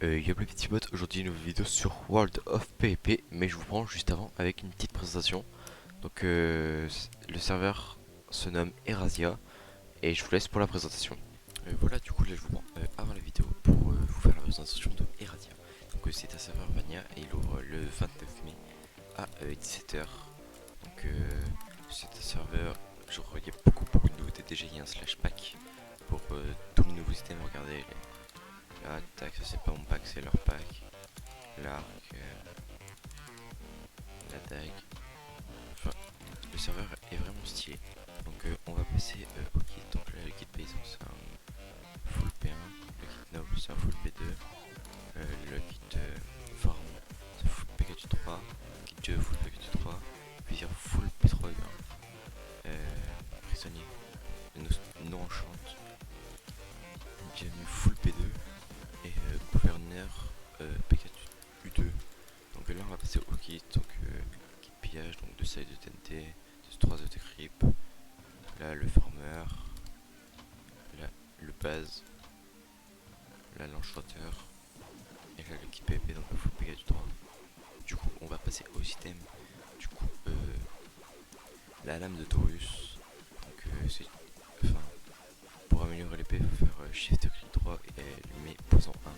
Yo le petit bot, aujourd'hui une nouvelle vidéo sur World of PvP, mais je vous prends juste avant avec une petite présentation. Donc le serveur se nomme Erasia et je vous laisse pour la présentation. Voilà, du coup là je vous prends avant la vidéo pour vous faire la présentation de Erasia. Donc c'est un serveur Vania et il ouvre le 29 mai à 17 h. Donc c'est un serveur, genre il y a beaucoup de nouveautés. Déjà il y a un slash pack pour tous les nouveaux items. Regardez là, tac, ça c'est pas mon pack, c'est leur pack. L'arc, la dague. Enfin, le serveur est vraiment stylé. Donc on va passer au kit. Donc là le kit paysan c'est un full P1, le kit noble c'est un full P2, le kit farm c'est full PK3, kit full PK3, puis full P3 prisonnier, no enchant, bienvenue full P2 et gouverneur PK2. Donc là on va passer au kit. Donc kit pillage, donc 2 sides de TNT, 3 de creep, là le farmer, là le base, là l'enchanteur, et là le kit PvP, donc le full PK du 3. Du coup on va passer au système. Du coup la lame de Taurus, donc c'est, enfin, pour améliorer l'épée il faut faire shift clic droit et elle met poison 1.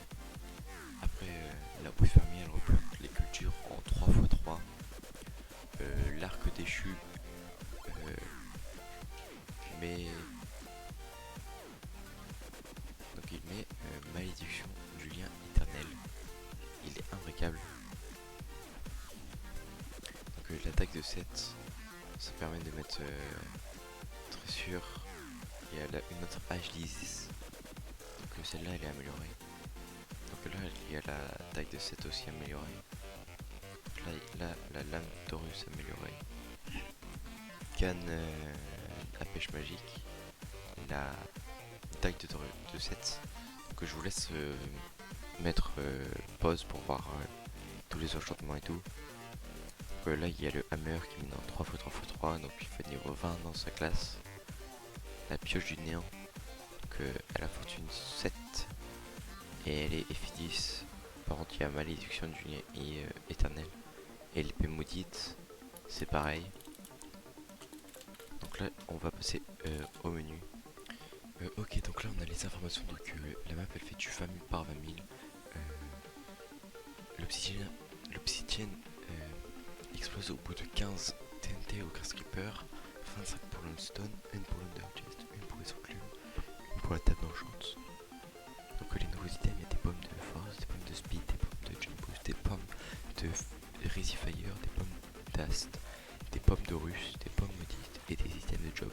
Après la bouille fermier elle rebloque les cultures en 3x3. L'arc déchu mais donc il met malédiction du lien éternel. Il est imbriquable. Donc l'attaque de 7, ça permet de mettre très sûr. Il y a là une autre H10. Donc celle-là elle est améliorée. Donc là il y a la taille de 7 aussi améliorée. Là la lame Taurus améliorée. Canne à pêche magique. La taille de 7. Donc je vous laisse mettre pause pour voir tous les enchantements et tout. Là il y a le hammer qui met dans 3x3x3, donc il fait niveau 20 dans sa classe. La pioche du néant, donc elle a fortune 7 et elle est F10. Par contre il y a malédiction du lien éternel. Et l'épée maudite c'est pareil. Donc là on va passer au menu. Ok, donc là on a les informations. Donc la map elle fait du 20 000 par 20 000. L'obsidienne explose au bout de 15 TNT au Grass Creeper, 25 pour l'Unstone, 1 pour l'Underchest, 1 pour les enclumes, 1 pour la table d'enchante. Donc les nouveaux items, il y a des pommes de force, des pommes de speed, des pommes de jump boost, des pommes de Rezy Fire, des pommes d'ast, des pommes de russe, des pommes maudites et des items de job.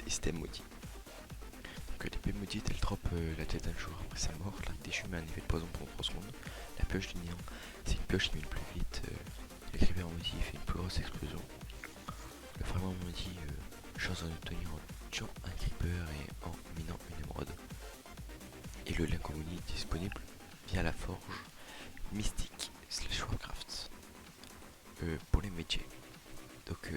Des items maudits. Donc l'épée maudite elle drop la tête d'un jour après sa mort. L'arc déchu met un effet de poison pendant 3 secondes. La pioche du néant, c'est une pioche qui mine plus vite. Le creeper maudit fait une plus grosse explosion. Le fragment maudit, chance d'en obtenir en tuant un creeper et en minant une émeraude. Et le link maudit est disponible via la forge mystique / Warcraft. Pour les métiers, donc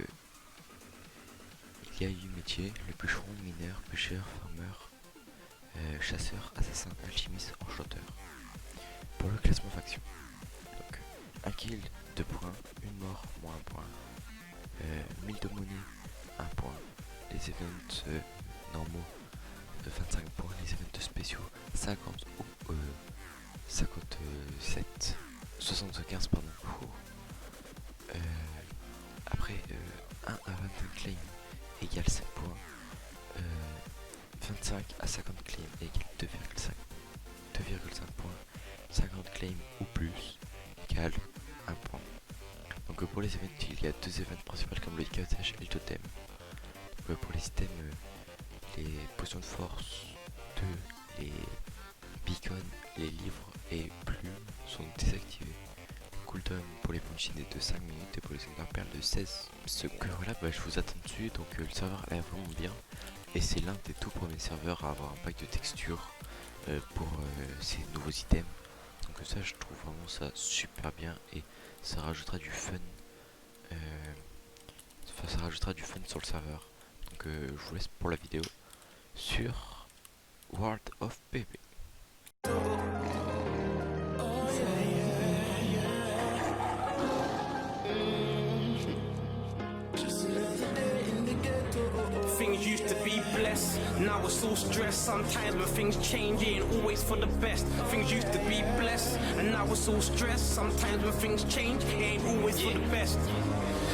il y a 8 métiers: le bûcheron, mineur, pêcheur, farmer, chasseur, assassin, alchimiste, enchanteur. Pour le classement faction, donc 1 kill, 2 points, 1 mort, moins 1 point, 1000 de monnaie, 1 point, les events normaux 25 points, les events spéciaux 50 ou 57, 75 pardon. Après 1 à 25 claims égale 5 points, 25 à 50 claims égale 2,5 points, 50 claims ou plus égale 1 point. Donc pour les events il y a 2 events principaux comme le cabotage et le totem. Donc pour les items, les potions de force, les beacons, les livres et plumes sont désactivés. Cooldown pour les punchins est de 5 minutes et pour les enderpearls de 16 secondes. Voilà, je vous attends dessus. Donc le serveur est vraiment bien et c'est l'un des tout premiers serveurs à avoir un pack de texture pour ces nouveaux items. Donc ça je trouve vraiment ça super bien et ça rajoutera du fun. Ça rajoutera du fun sur le serveur. Donc je vous laisse pour la vidéo sur World of PvP. Now it's all stress. Sometimes when things change, it ain't always for the best. Things used to be blessed, and now it's all stress. Sometimes when things change, it ain't always for the best.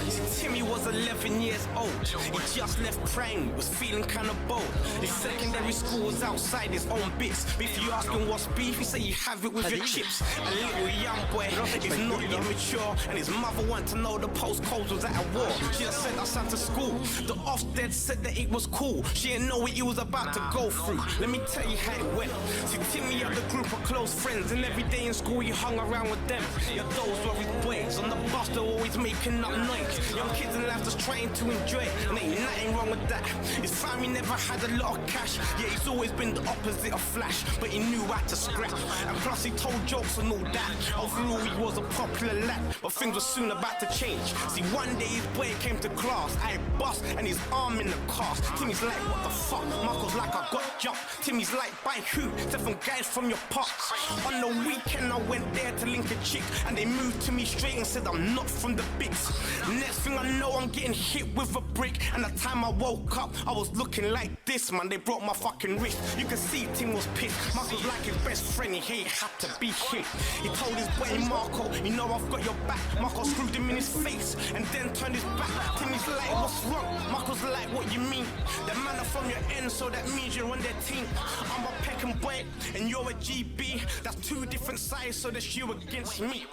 See, Timmy was 11 years old. He just left primary, was feeling kinda bold. His secondary school was outside his own bits. But if you ask him what's beef, he say you have it with your chips. A little young boy is not yet mature, and his mother wanted to know the postcodes was at a war. She just sent us out to school. The Ofsted said that it was cool. She didn't know what he was about to go through. Let me tell you how it went. See, Timmy had a group of close friends, and every day in school he hung around with them. Yeah, those were his boys. On the bus they're always making up noise. Young kids in life just trying to enjoy it, and ain't nothing wrong with that. His family never had a lot of cash. Yeah, he's always been the opposite of flash, but he knew how to scrap. And plus he told jokes and all that. Overall he was a popular lad, but things were soon about to change. See, one day his boy came to class, I bust and his arm in the cast. Timmy's like, what the fuck? Marco's like, I got jumped. Timmy's like, by who? Different guys from your pops. On the weekend I went there to link a chick, and they moved to me straight and said I'm not from the bigs. Next thing I know, I'm getting hit with a brick, and the time I woke up, I was looking like this, man. They broke my fucking wrist. You can see Tim was pissed. Marco's like his best friend, he had to be hit. He told his boy Marco, you know I've got your back. Marco screwed him in his face and then turned his back. Timmy's like, what's wrong? Marco's like, what you mean? The man are from your end, so that means you're on their team. I'm a Peckham boy and you're a GB. That's two different sides, so that's you against me.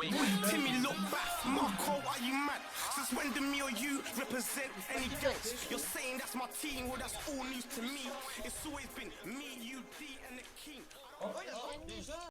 Timmy looked back, Marco, are you mad? Since when do me or you represent any gangs? You're saying that's my team, well that's all news to me. It's always been me, you, D and the king.